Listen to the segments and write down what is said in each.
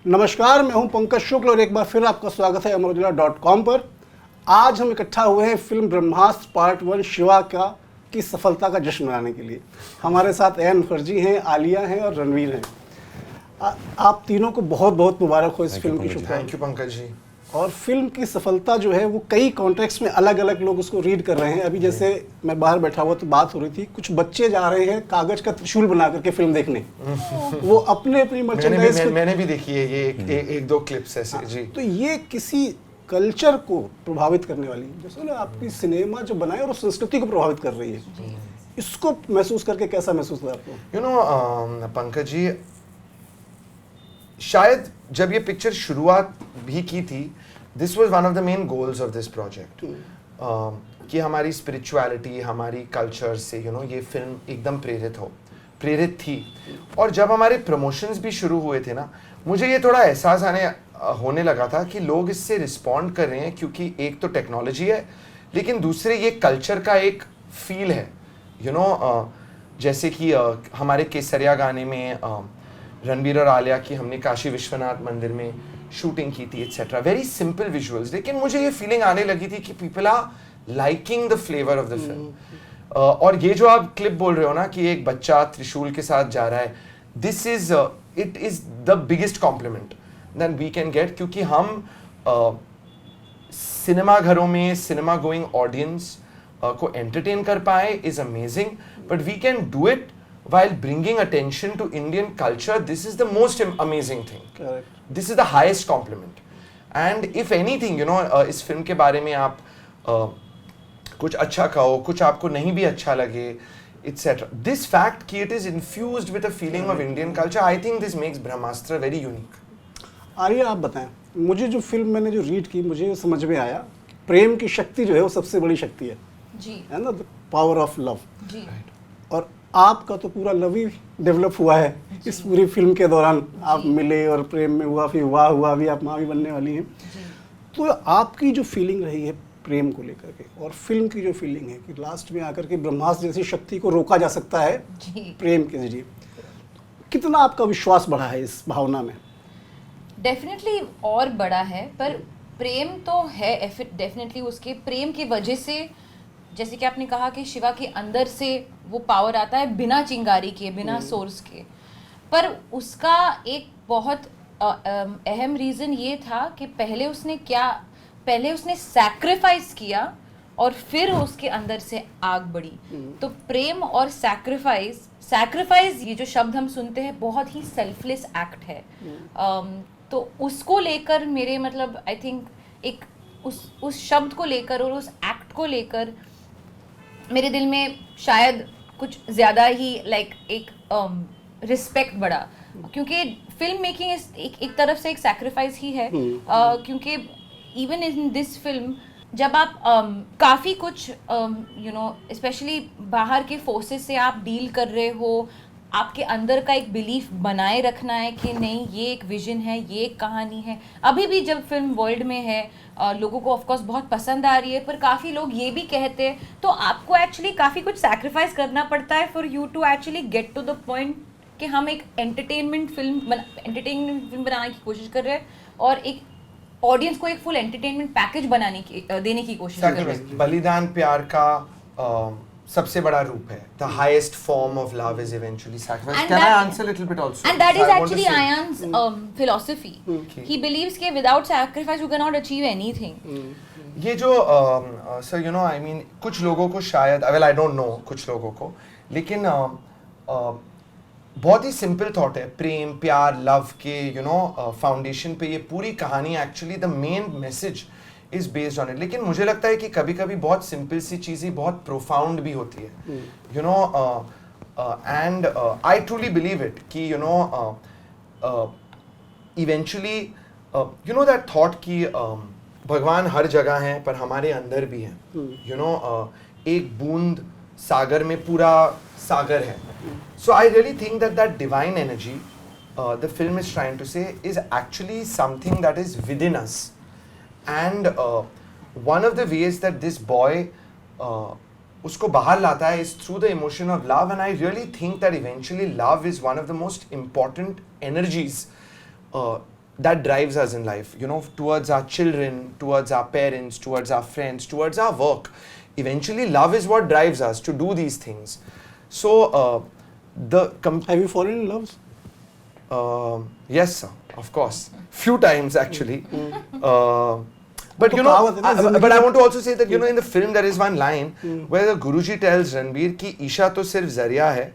नमस्कार, मैं हूं पंकज शुक्ल और एक बार फिर आपका स्वागत है अमरउजाला.com पर। आज हम इकट्ठा हुए हैं फिल्म ब्रह्मास्त्र पार्ट 1 शिवा की सफलता का जश्न मनाने के लिए। हमारे साथ एन मुखर्जी हैं, आलिया हैं और रणवीर हैं। आप तीनों को बहुत बहुत मुबारक हो इस फिल्म की शुभकामनाएं। थैंक यू पंकज जी। और फिल्म की सफलता जो है वो कई कॉन्टेक्स्ट में अलग अलग लोग उसको रीड कर रहे हैं। अभी जैसे मैं बाहर बैठा हुआ तो बात हो रही थी, कुछ बच्चे जा रहे हैं कागज का त्रिशूल बना करके फिल्म देखने। वो अपने अपनी मर्चेंडाइज मैंने भी देखी है ये एक दो क्लिप्स ऐसे जी। तो ये किसी कल्चर को प्रभावित करने वाली, जैसे ना आपकी सिनेमा जो बनाए और उस संस्कृति को प्रभावित कर रही है। इसको महसूस करके कैसा महसूस हुआ आपको? यू नो पंकज जी, शायद जब ये पिक्चर शुरुआत भी की थी, this was one of the main goals of this project कि हमारी स्पिरिचुअलिटी, हमारी कल्चर से ये फिल्म एकदम प्रेरित थी। और जब हमारे प्रमोशंस भी शुरू हुए थे ना, मुझे ये थोड़ा एहसास होने लगा था कि लोग इससे रिस्पॉन्ड कर रहे हैं, क्योंकि एक तो टेक्नोलॉजी है, लेकिन दूसरे ये कल्चर का एक फील है। जैसे कि हमारे केसरिया गाने में रणवीर और आलिया की हमने काशी विश्वनाथ मंदिर में शूटिंग की थी एटसेट्रा, वेरी सिंपल विजुअल्स, लेकिन मुझे ये फीलिंग आने लगी थी कि people are liking the flavour of the film. और ये जो आप क्लिप बोल रहे हो ना कि एक बच्चा त्रिशूल के साथ जा रहा है, this is it is the biggest compliment that we can get, क्योंकि हम सिनेमा घरों में सिनेमा गोइंग ऑडियंस को एंटरटेन कर पाए is amazing, but we can do it while bringing attention to Indian culture. This is the most amazing thing. Correct. This is the highest compliment. And if anything, इस film के बारे में आप कुछ अच्छा कहो, कुछ आपको नहीं भी अच्छा लगे, etc. This fact कि it is infused with a feeling of Indian culture, I think this makes Brahmastra very unique. Arya, आप बताएं, मुझे जो फिल्म मैंने जो रीड की, मुझे समझ में आया प्रेम की शक्ति जो है वो सबसे बड़ी शक्ति है जी, है ना, पावर ऑफ लव जी। और आपका तो पूरा लव ही डेवलप हुआ है इस पूरी फिल्म के दौरान। आप मिले और प्रेम में हुआ, फिर विवाह हुआ, अभी आप माँ भी बनने वाली हैं। तो आपकी जो फीलिंग रही है प्रेम को लेकर के, और फिल्म की जो फीलिंग है कि लास्ट में आकर के ब्रह्मास्त्र जैसी शक्ति को रोका जा सकता है प्रेम के जरिए, कितना आपका विश्वास बढ़ा है इस भावना में? डेफिनेटली और बड़ा है, पर प्रेम तो है डेफिनेटली। उसके प्रेम की वजह से, जैसे कि आपने कहा कि शिवा के अंदर से वो पावर आता है बिना चिंगारी के, बिना सोर्स के। पर उसका एक बहुत अहम रीज़न ये था कि पहले उसने सैक्रिफाइस किया और फिर उसके अंदर से आग बढ़ी। तो प्रेम और सैक्रिफाइस ये जो शब्द हम सुनते हैं, बहुत ही सेल्फलेस एक्ट है। तो उसको लेकर मेरे मतलब आई थिंक एक उस शब्द को लेकर और उस एक्ट को लेकर मेरे दिल में शायद कुछ ज़्यादा ही एक रिस्पेक्ट बढ़ा, क्योंकि फिल्म मेकिंग एक तरफ से एक सैक्रिफाइस ही है। क्योंकि इवन इन दिस फिल्म जब आप काफ़ी कुछ स्पेशली बाहर के फोर्सेस से आप डील कर रहे हो, आपके अंदर का एक बिलीफ बनाए रखना है कि नहीं, ये एक विजन है, ये एक कहानी है। अभी भी जब फिल्म वर्ल्ड में है, लोगों को ऑफकोर्स बहुत पसंद आ रही है, पर काफ़ी लोग ये भी कहते हैं, तो आपको एक्चुअली काफ़ी कुछ सैक्रिफाइस करना पड़ता है for you to actually get to the point कि हम एक एंटरटेनमेंट फिल्म बनाने की कोशिश कर रहे हैं और एक ऑडियंस को एक फुल एंटरटेनमेंट पैकेज देने की कोशिश कर रहे हैं। बलिदान प्यार का सबसे बड़ा रूप है। The highest form of love is eventually sacrifice. Can I answer a little bit also? And that is actually Ayan's philosophy. He believes कि without sacrifice you cannot achieve anything. ये जो sir I mean कुछ लोगों को शायद, well I don't know कुछ लोगों को, लेकिन बहुत ही सिंपल थॉट है। प्रेम, प्यार, लव के फाउंडेशन पे ये पूरी कहानी, actually the main message is based on it. लेकिन मुझे लगता है कि कभी कभी बहुत सिंपल सी चीज़ें बहुत प्रोफाउंड भी होती है, and I truly believe it कि इवेंचुअली दैट थॉट कि भगवान हर जगह हैं पर हमारे अंदर भी हैं। एक बूंद सागर में पूरा सागर है। So I really think that divine energy the film is trying to say is actually something that is within us. And one of the ways that this boy उसको बाहर लाता है is through the emotion of love, and I really think that eventually love is one of the most important energies that drives us in life, you know, towards our children, towards our parents, towards our friends, towards our work. Eventually, love is what drives us to do these things. So, have you fallen in love? Yes, sir, of course. Few times actually. But you know, but I want to also say that, you know, in the film there is one line where the Guruji tells Ranbir कि ईशा तो सिर्फ जरिया है,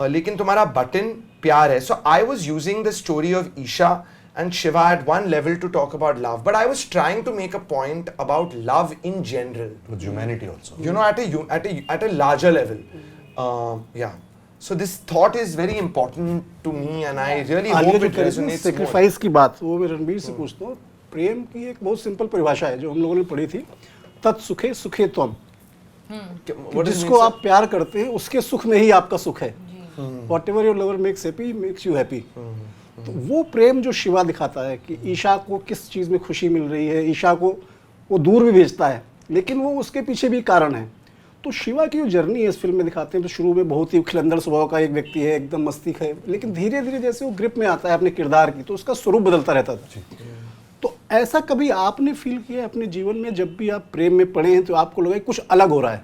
लेकिन तुम्हारा button प्यार है. So I was using the story of Isha and Shiva at one level to talk about love, but I was trying to make a point about love in general. With humanity also. You know, at a larger level. Yeah. So this thought is very important to me, and I really hope it resonates more. Sacrifice की बात, वो मैं रणबीर से पूछता हूँ. प्रेम की एक बहुत सिंपल परिभाषा है जो हम लोगों ने पढ़ी थी, तत्सुखे सुखे त्वम. जिसको आप प्यार करते हैं उसके सुख में ही आपका सुख है. Whatever your lover makes happy makes you happy. तो वो प्रेम जो शिवा दिखाता है कि ईशा को किस चीज़ में खुशी मिल रही है, ईशा को वो दूर भी भेजता है, लेकिन वो उसके पीछे भी कारण है. तो शिवा की जो जर्नी है इस फिल्म में दिखाते हैं, तो शुरू में बहुत ही खिलंदर स्वभाव का एक व्यक्ति है, एकदम मस्तिष्क है, लेकिन धीरे धीरे जैसे वो ग्रिप में आता है अपने किरदार की, तो उसका स्वरूप बदलता रहता था. तो ऐसा कभी आपने फील किया अपने जीवन में, जब भी आप प्रेम में पड़े हैं तो आपको लगा कुछ अलग हो रहा है?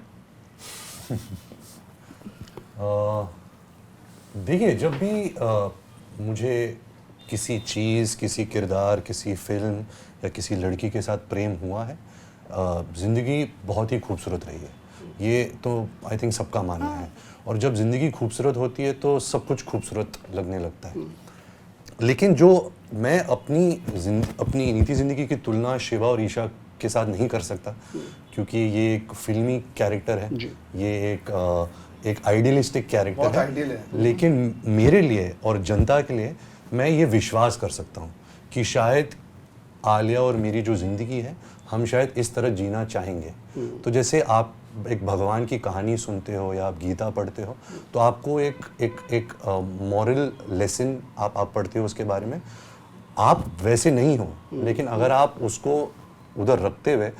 देखिए, जब भी मुझे किसी चीज़, किसी किरदार, किसी फिल्म या किसी लड़की के साथ प्रेम हुआ है, ज़िंदगी बहुत ही खूबसूरत रही है. ये तो आई थिंक सबका मानना है. और जब ज़िंदगी खूबसूरत होती है तो सब कुछ खूबसूरत लगने लगता है. लेकिन जो मैं अपनी नीति ज़िंदगी की तुलना शिवा और ईशा के साथ नहीं कर सकता, क्योंकि ये एक फिल्मी कैरेक्टर है, ये एक आइडियलिस्टिक कैरेक्टर है. लेकिन मेरे लिए और जनता के लिए मैं ये विश्वास कर सकता हूँ कि शायद आलिया और मेरी जो ज़िंदगी है, हम शायद इस तरह जीना चाहेंगे. तो जैसे आप एक भगवान की कहानी सुनते हो या आप गीता पढ़ते हो, तो आपको एक मॉरल लेसन आप पढ़ते हो उसके बारे में. आप वैसे नहीं हो, लेकिन अगर आप उसको उधर रखते हुए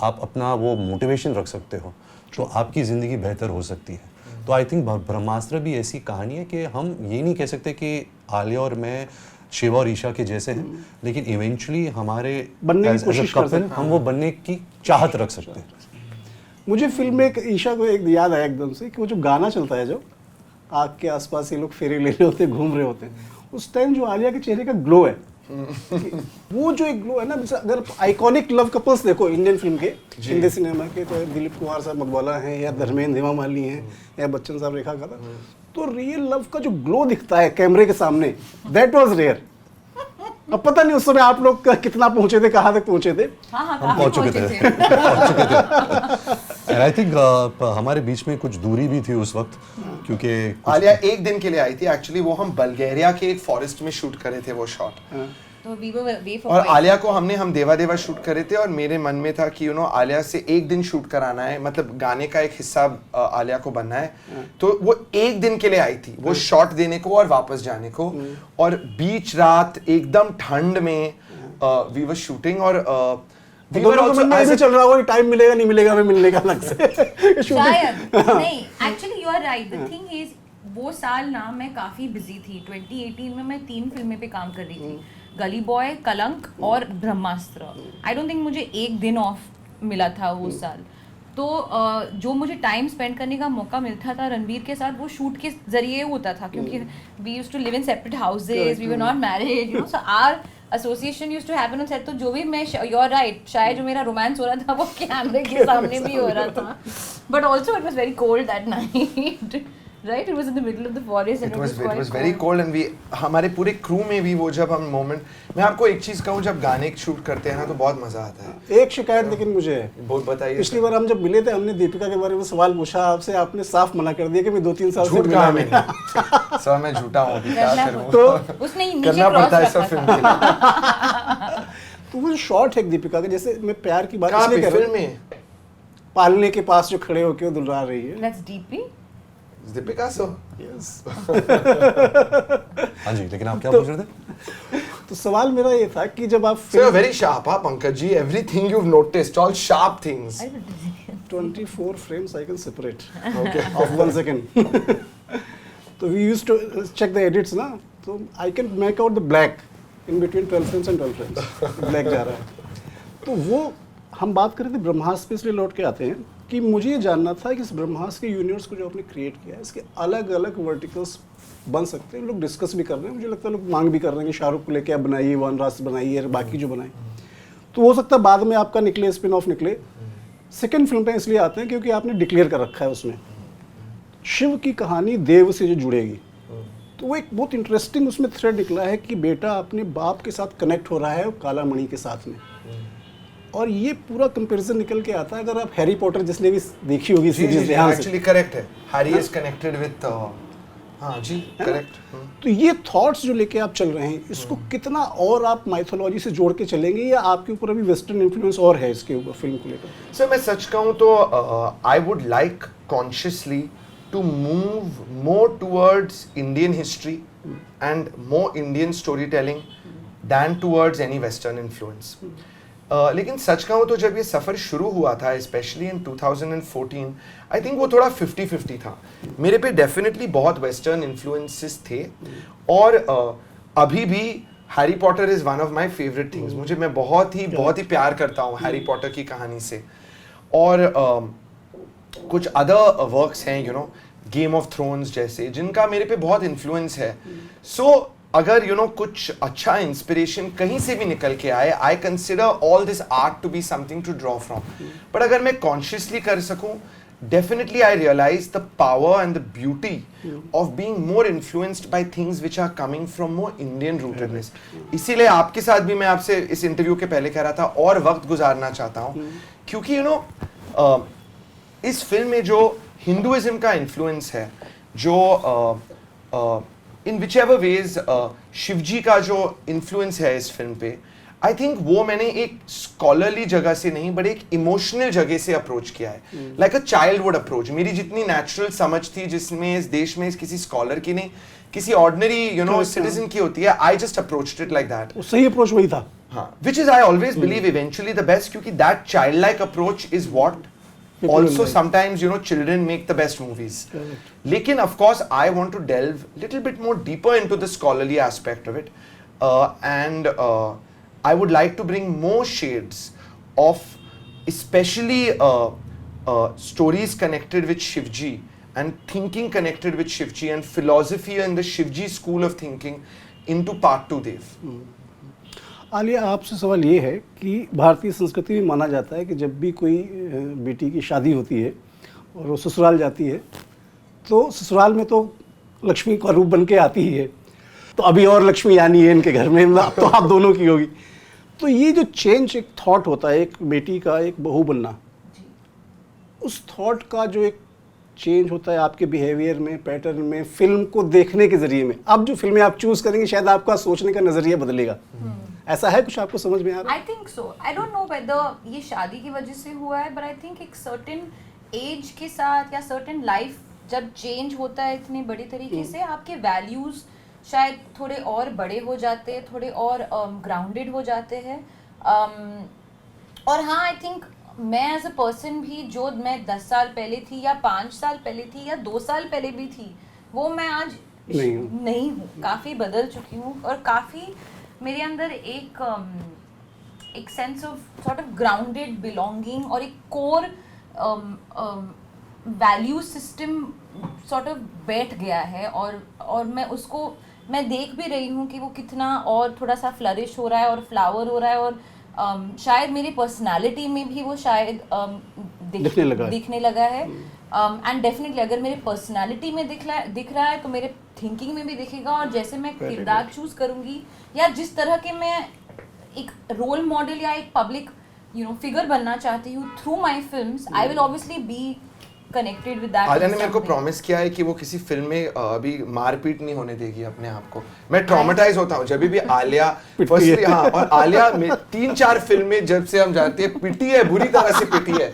आप अपना वो मोटिवेशन रख सकते हो, तो आपकी ज़िंदगी बेहतर हो सकती है. तो आई थिंक ब्रह्मास्त्र भी ऐसी कहानी है कि हम ये नहीं कह सकते कि आलिया और मैं शिवा और ईशा के जैसे हैं, लेकिन इवेंचुअली हमारे बनने की कोशिश कर सकते हैं, हम वो बनने की चाहत रख सकते हैं. मुझे फिल्म में एक ईशा को एक याद आया एकदम से कि वो जो गाना चलता है, जो आग के आसपास ये लोग फेरे ले रहे होते हैं, घूम रहे होते हैं, उस टाइम जो आलिया के चेहरे का ग्लो है, वो जो एक ग्लो है ना, अगर आइकॉनिक लव कपल्स देखो इंडियन फिल्म के, हिंदी सिनेमा के, तो दिलीप कुमार साहब मकबूला हैं, या धर्मेंद्र हेमा मालिनी हैं, या बच्चन साहब, रेखा खन्ना, तो रियल लव का जो ग्लो दिखता है कैमरे के सामने, दैट वाज रेयर. अब पता नहीं उस समय आप लोग कितना पहुंचे थे, कहाँ तक पहुंचे थे? हम पहुंच चुके थे. एंड आई थिंक हमारे बीच में कुछ दूरी भी थी उस वक्त, क्योंकि आलिया एक दिन के लिए आई थी. एक्चुअली वो हम बल्गेरिया के एक फॉरेस्ट में शूट करे थे वो शॉट. तो we were away for और आलिया को हम देवा शूट करे थे, और मेरे मन में था कि आलिया से एक दिन शूट कराना है, मतलब गाने का एक हिस्सा आलिया को बनना है. तो वो एक दिन के लिए आई थी, वो शॉट देने को और वापस जाने को. और बीच रात एकदम ठंड में वी वर शूटिंग, और वी वर आल्सो ऐसे चल रहा होगा, टाइम मिलेगा नहीं मिलेगा, हमें मिलने का अलग से. शायद नहीं, actually you are right. The thing is, वो साल ना मैं काफ़ी बिजी थी. 2018 में मैं 3 फिल्में पे काम कर रही थी, गली बॉय, कलंक और ब्रह्मास्त्र. आई डोंट थिंक मुझे एक दिन ऑफ मिला था वो साल. तो जो मुझे टाइम स्पेंड करने का मौका मिलता था रणबीर के साथ, वो शूट के जरिए होता था, क्योंकि we used to live in separate houses, we were not married, you know, so our association used to happen on set. तो जो भी मैं, यू आर राइट, शायद जो मेरा रोमांस हो रहा था वो कैमरे के सामने भी हो रहा था. But also it was very cold that night. Right, it was in the middle of the forest and it was very cold, and हमारे पूरे क्रू में भी वो जब हम मोमेंट, मैं आपको एक चीज कहूँ, जब गाने शूट करते हैं ना तो बहुत मजा आता है. एक शिकायत लेकिन मुझे है, बहुत बताइए. पिछली बार हम जब मिले थे, हमने दीपिका के बारे में सवाल पूछा आपसे, आपने साफ मना कर दिया कि मैं 2-3 साल से मिला नहीं. सर मैं झूठा हूँ, अभी क्या करूँ, तो उसने नीचे करना पड़ता है सब फिल्म के लिए. तो वो शॉट है दीपिका का, जैसे मैं प्यार की बात इसलिए कर रहा हूँ, पालने के पास जो खड़े होकर वो दुलरा रही है. That's DP. पिकासो. Yes. हाँ जी, लेकिन आप क्या पूछ रहे थे? तो सवाल मेरा ये था कि जब आप very sharp, हाँ Pankaj ji, everything you've noticed, all sharp things. 24 frames I can separate. Okay. Of 1 second. तो we used to check the edits ना, तो I can make out the black in between 12 friends and 12 friends black जा रहा है। तो वो हम बात कर रहे थे ब्रह्मास्त्र पे, इसलिए लौट के आते हैं कि मुझे ये जानना था कि इस ब्रह्मास्त्र के यूनिवर्स को जो आपने क्रिएट किया है, इसके अलग अलग वर्टिकल्स बन सकते हैं। लोग डिस्कस भी कर रहे हैं, मुझे लगता है लोग मांग भी कर रहे हैं कि शाहरुख को लेके आप बनाइए, वनराज बनाइए, बाकी जो बनाए। तो हो सकता है बाद में आपका निकले, स्पिन ऑफ निकले। सेकेंड फिल्म पे इसलिए आते हैं क्योंकि आपने डिक्लेयर कर रखा है उसमें शिव की कहानी देव से जो जुड़ेगी। तो वो एक बहुत इंटरेस्टिंग उसमें थ्रेड निकला है कि बेटा अपने बाप के साथ कनेक्ट हो रहा है काला मणि के साथ में। और ये पूरा कंपैरिजन निकल के आता है, अगर आप हैरी पॉटर जिसने भी देखी होगी सीरीज ध्यान से, एक्चुअली करेक्ट है, हैरी इज कनेक्टेड विद, हाँ जी करेक्ट। तो ये थॉट्स जो लेके आप चल रहे हैं, इसको कितना और आप माइथोलॉजी से जोड़ के चलेंगे या आपके ऊपर अभी वेस्टर्न इन्फ्लुएंस और है इसके ऊपर फिल्म को लेकर? सर मैं सच कहूँ तो I would like consciously to move more towards Indian history and more Indian storytelling than towards any Western influence. लेकिन सच कहूँ तो जब ये सफ़र शुरू हुआ था, स्पेशली इन 2014, आई थिंक वो थोड़ा 50-50 था। मेरे पे डेफिनेटली बहुत वेस्टर्न इन्फ्लुएंसेस थे और अभी भी Harry Potter is one of my favourite things. मैं बहुत ही प्यार करता हूँ हैरी पॉटर की कहानी से। और कुछ अदर वर्क्स हैं, you know, game of thrones जैसे, जिनका मेरे पे बहुत इन्फ्लुएंस है। सो अगर यू नो कुछ अच्छा इंस्पिरेशन कहीं से भी निकल के आए, I consider all this art to be something to draw from. But अगर मैं कॉन्शियसली कर सकूं, definitely I realise the power and the beauty of being more influenced by things which are coming from more Indian rootedness. इसीलिए आपके साथ भी मैं आपसे इस इंटरव्यू के पहले कह रहा था और वक्त गुजारना चाहता हूँ, क्योंकि यू नो इस फिल्म में जो हिंदुइज्म का इन्फ्लुएंस है, जो इन विच एवर वेज शिवजी का जो इन्फ्लुएंस है इस फिल्म पे, आई थिंक वो मैंने एक स्कॉलरली जगह से नहीं बट एक इमोशनल जगह से अप्रोच किया है, like a child would approach. मेरी जितनी नेचुरल समझ थी, जिसमें इस देश में किसी स्कॉलर की नहीं, किसी ऑर्डिनरी यू नो सिटीजन की होती है, I just approached it like that. सही अप्रोच वही था, हाँ, which is I always believe eventually the best, क्योंकि that child like approach is what also sometimes you know children make the best movies. Lekin of course I want to delve little bit more deeper into the scholarly aspect of it, and I would like to bring more shades of especially stories connected with Shivji and thinking connected with Shivji and philosophy and the Shivji school of thinking into part 2 Dev. Alia, आपसे सवाल ये है कि भारतीय संस्कृति में माना जाता है कि जब भी कोई बेटी की शादी होती है और वो ससुराल जाती है, तो ससुराल में तो लक्ष्मी का रूप बन के आती ही है। तो अभी और लक्ष्मी आनी है इनके घर में, तो आप दोनों की होगी। तो ये जो चेंज एक थॉट होता है एक बेटी का, एक बहू बनना, उस थॉट का जो एक चेंज होता है आपके बिहेवियर में, पैटर्न में, फिल्म को देखने के जरिए में, अब जो फिल्में आप चूज करेंगे शायद आपका सोचने का नजरिया बदलेगा। ऐसा है कुछ आपको समझ में आ रहा है? I think so. I don't know whether ये शादी की वजह से हुआ है, बट आई थिंक एक सर्टेन एज के साथ या सर्टेन लाइफ जब चेंज होता है इतने बड़े तरीके से, आपके वैल्यूज शायद थोड़े और बड़े हो जाते हैं, थोड़े और ग्राउंडेड हो जाते हैं। और हाँ, आई थिंक मैं एज अ पर्सन भी, जो मैं 10 साल पहले थी या 5 साल पहले थी या 2 साल पहले भी थी, वो मैं आज नहीं हूँ। काफ़ी बदल चुकी हूँ और काफ़ी मेरे अंदर एक sense of sort of grounded belonging और एक core value system sort of बैठ गया है। और मैं उसको मैं देख भी रही हूँ कि वो कितना और थोड़ा सा फ्लरिश हो रहा है और फ्लावर हो रहा है, और शायद मेरी पर्सनालिटी में भी वो शायद दिखने लगा है। एंड डेफिनेटली अगर मेरे पर्सनालिटी में दिख रहा है तो मेरे थिंकिंग में भी दिखेगा, और जैसे मैं किरदार चूज करूंगी या जिस तरह के मैं एक रोल मॉडल या एक पब्लिक फिगर बनना चाहती हूँ through my films, I will obviously be connected with that. Alia ने मेरे को प्रॉमिस किया है कि वो किसी फिल्म में अभी मारपीट नहीं होने देगी अपने आप को। मैं ट्रॉमेटाइज होता हूँ जब भी आलिया फर्स्टली, हाँ, और आलिया में 3-4 फिल्में जब से हम जानते हैं पिटी है, बुरी तरह से पिटी है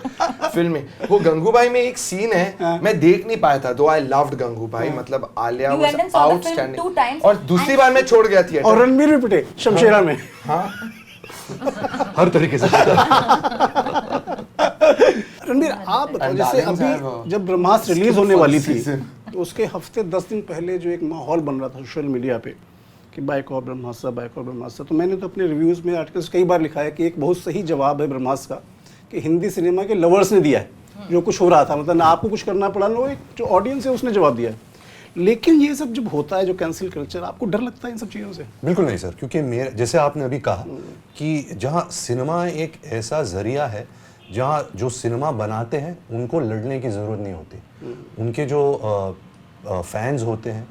फिल्म में। वो गंगूबाई में एक सीन है, मैं देख नहीं पाया था, दो आई लव्ड गंगूबाई, मतलब आलिया वाज आउटस्टैंडिंग, और दूसरी बार मैं छोड़ गया थिएटर। और रणबीर भी पिटे शमशेरा में, हाँ हर तरीके से। रणबीर, आप बताओ, जैसे अभी जब ब्रह्मास्त्र रिलीज होने वाली थी तो उसके हफ्ते 10 दिन पहले जो एक माहौल बन रहा था सोशल मीडिया पे कि बाइक और ब्रह्मास्त्र, तो मैंने तो अपने रिव्यूज़ में आर्टिकल्स कई बार लिखा है कि एक बहुत सही जवाब है ब्रह्मास्त्र का कि हिंदी सिनेमा के लवर्स ने दिया है जो कुछ हो रहा था, मतलब ना आपको कुछ करना पड़ा ना, वो एक जो ऑडियंस है उसने जवाब दिया है। लेकिन ये सब जब होता है जो कैंसिल कल्चर, आपको डर लगता है इन सब चीज़ों से? बिल्कुल नहीं सर, क्योंकि मेरे जैसे आपने अभी कहा कि जहाँ सिनेमा एक ऐसा जरिया है जहाँ जो सिनेमा बनाते हैं उनको लड़ने की ज़रूरत नहीं होती। उनके जो फैंस होते हैं,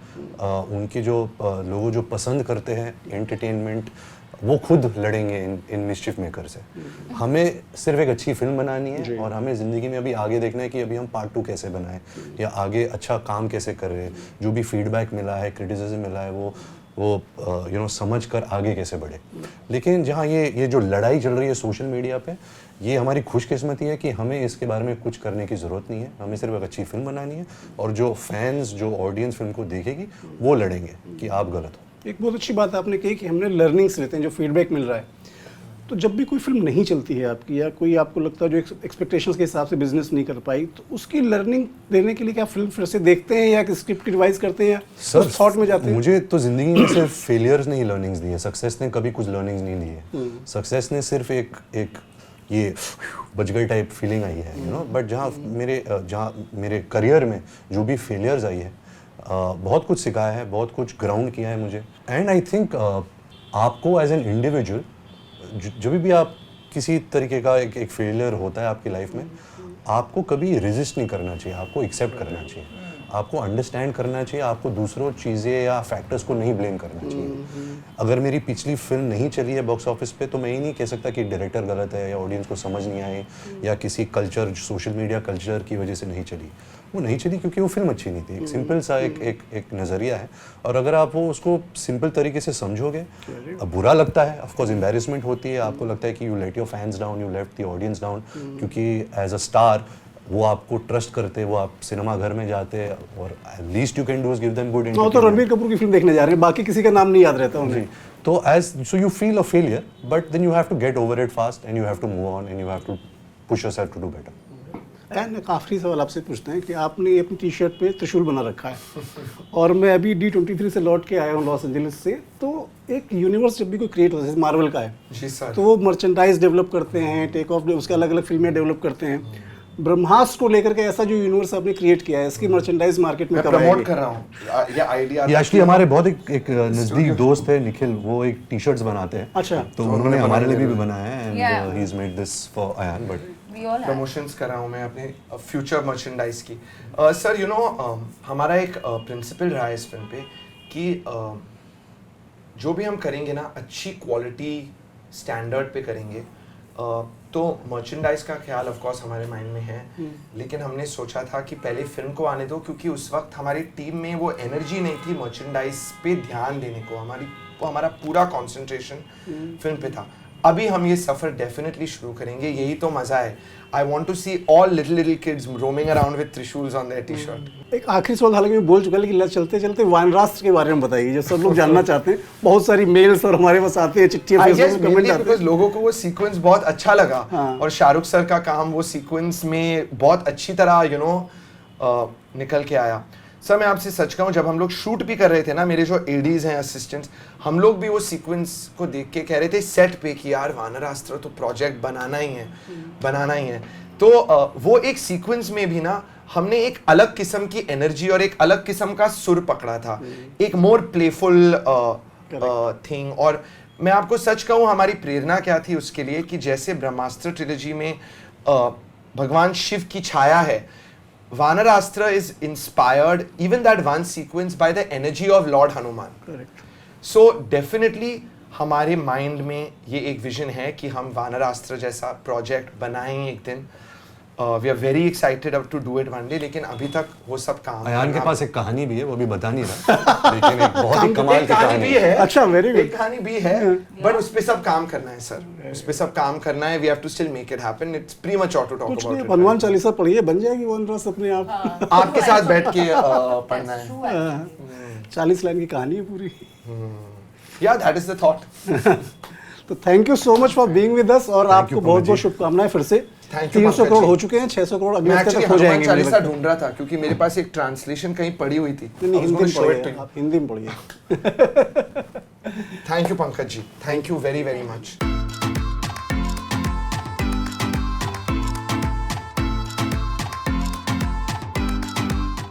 उनके जो लोगों जो पसंद करते हैं एंटरटेनमेंट, वो खुद लड़ेंगे इन मिस्चिफ मेकर से। हमें सिर्फ एक अच्छी फिल्म बनानी है और हमें ज़िंदगी में अभी आगे देखना है कि अभी हम पार्ट 2 कैसे बनाएं या आगे अच्छा काम कैसे कर रहे हैं। जो भी फीडबैक मिला है, क्रिटिसिज्म मिला है, वो समझ कर आगे कैसे बढ़े। लेकिन जहाँ ये जो लड़ाई चल रही है सोशल मीडिया पे, ये हमारी खुशकिस्मती है कि हमें इसके बारे में कुछ करने की ज़रूरत नहीं है। हमें सिर्फ एक अच्छी फिल्म बनानी है और जो फैंस, जो ऑडियंस फिल्म को देखेगी वो लड़ेंगे कि आप गलत हो। एक बहुत अच्छी बात आपने कही कि हमने लर्निंग्स लेते हैं, जो फीडबैक मिल रहा है। तो जब भी कोई फिल्म नहीं चलती है आपकी, या कोई आपको लगता है जो एक्सपेक्टेशंस के हिसाब से बिजनेस नहीं कर पाई, तो उसकी लर्निंग देने के लिए क्या फिल्म फिर से देखते हैं या स्क्रिप्ट रिवाइज करते हैं, सर थॉट में जाते हैं? मुझे तो ज़िंदगी में सिर्फ फेलियर्स ने ही लर्निंग्स दी है, सक्सेस ने कभी कुछ लर्निंग्स नहीं दी है। सक्सेस ने सिर्फ एक ये बजगई टाइप फीलिंग आई है, बट जहाँ मेरे करियर में जो भी फेलियर्स आई है, बहुत कुछ सिखाया है, बहुत कुछ ग्राउंड किया है मुझे। एंड आई थिंक आपको एज एन इंडिविजुअल जब भी आप किसी तरीके का एक फेलियर होता है आपकी लाइफ में, आपको कभी रेजिस्ट नहीं करना चाहिए, आपको एक्सेप्ट करना चाहिए, आपको अंडरस्टैंड करना चाहिए, आपको दूसरों चीज़ें या फैक्टर्स को नहीं ब्लेम करना चाहिए। अगर मेरी पिछली फिल्म नहीं चली है बॉक्स ऑफिस पे, तो मैं ये नहीं कह सकता कि डायरेक्टर गलत है या ऑडियंस को समझ नहीं आए या किसी कल्चर, सोशल मीडिया कल्चर की वजह से नहीं चली। वो नहीं चली क्योंकि वो फिल्म अच्छी नहीं थी। एक सिंपल सा एक नज़रिया है, और अगर आप वो उसको सिंपल तरीके से समझोगे, अब बुरा लगता है, ऑफ कोर्स एम्बैरेसमेंट होती है, आपको लगता है कि you let your fans down, you left the audience down, क्योंकि एज अ स्टार वो आपको ट्रस्ट करते, वो आप सिनेमा घर में जाते और least you can do is give them good तो रणबीर कपूर की फिल्म देखने जा रहे हैं, बाकी किसी का नाम नहीं याद रहता उन्हें, तो so you feel a failure, but then you have to get over it fast and you have to move on and you have to push yourself to do better. And एक आखिरी सवाल आपसे पूछते हैं कि आपने अपनी टी शर्ट पे त्रिशूल बना रखा है और मैं अभी D23 से लौट के आया हूँ लॉस एंजलिस से, तो एक यूनिवर्स जब भी कोई क्रिएट होता है, जैसे मार्वल का है जी सर, तो वो मर्चेंडाइज डेवलप करते हैं, टेक ऑफ, उसके अलग अलग फिल्में डेवलप करते हैं। ब्रह्मास्त्र को लेकर के ऐसा जो यूनिवर्स आपने क्रिएट किया है, इसकी मर्चेंडाइज मार्केट में प्रमोट कर रहा हूँ ये आइडिया। ये एक्चुअली हमारे बहुत एक नजदीक दोस्त है निखिल, वो एक टी शर्ट्स बनाते हैं। अच्छा, तो उन्होंने हमारे लिए भी बनाया है and he is made this for Ayaan, but promotions कर रहा हूँ मैं अपने फ्यूचर मर्चेंडाइज की। सर यू नो हमारा एक प्रिंसिपल रहा है इस फिल्म पे कि जो भी हम करेंगे ना, अच्छी क्वालिटी स्टैंडर्ड पे करेंगे। तो मर्चेंडाइज का ख्याल ऑफ कोर्स हमारे माइंड में है, लेकिन हमने सोचा था कि पहले फिल्म को आने दो, क्योंकि उस वक्त हमारी टीम में वो एनर्जी नहीं थी मर्चेंडाइज पे ध्यान देने को। हमारा पूरा कंसंट्रेशन फिल्म पे था। अभी हम ये सफर डेफिनेटली शुरू करेंगे, यही तो मजा है। I want to see all little kids roaming around with trishuls on their T-shirt. एक आखिरी सवाल, हालांकि मैं बोल चुका, लेकिन चलते चलते वानरास्त्र के बारे में बताइए, जो सब लोग जानना चाहते हैं। बहुत सारी मेल्स और हमारे पास आते हैं, चिट्ठियां, फेसबुक पे कमेंट आते हैं, लोगों को वो सीक्वेंस बहुत अच्छा लगा। हाँ। और शाहरुख सर का काम वो सीक्वेंस में बहुत अच्छी तरह निकल के आया। सर मैं आपसे सच कहूँ, जब हम लोग शूट भी कर रहे थे ना, मेरे जो एडीज हैं, असिस्टेंट्स, हम लोग भी वो सीक्वेंस को देख के कह रहे थे सेट पे कि यार वानरास्त्र तो प्रोजेक्ट बनाना ही है। तो वो एक सीक्वेंस में भी ना हमने एक अलग किस्म की एनर्जी और एक अलग किस्म का सुर पकड़ा था, एक मोर प्लेफुल थिंग। और मैं आपको सच कहूँ, हमारी प्रेरणा क्या थी उसके लिए कि जैसे ब्रह्मास्त्र ट्रिलॉजी में भगवान शिव की छाया है, वानरास्त्र is inspired even that one sequence by the energy of Lord Hanuman. Correct. So definitely हमारे माइंड में ये एक विजन है कि हम वानरास्त्र जैसा प्रोजेक्ट बनाएं एक दिन। We are very excited to do it one day, लेकिन अभी तक वो सब काम। अयान के पास एक कहानी भी है, वो भी बता नहीं रहा, लेकिन एक बहुत ही कमाल की कहानी भी है। अच्छा, वेरी गुड। एक कहानी भी है, बट उस पे सब काम करना है सर, उस पे सब काम करना है। We have to still make it happen. It's premature to talk कुछ अबाउट नहीं, इट। हनुमान चालीसा पढ़िए, बन जाएगी वानरास्त्र अपने आप। आपके साथ बैठ के पढ़ना है। 40 लाइन की कहानी है पूरी। या दैट इज द थॉट। तो thank you so much for being with us, और आपको बहुत बहुत शुभकामनाएं फिर से। 300 करोड़ हो चुके हैं, 600 करोड़ अगले हफ्ते तक हो जाएंगे। मैं एक्चुअली ढूंढ रहा था क्योंकि मेरे पास एक ट्रांसलेशन कहीं पड़ी हुई थी। नहीं, हिंदी में पढ़िए, आप हिंदी में पढ़िए। Thank you Pankaj ji, thank you very very much.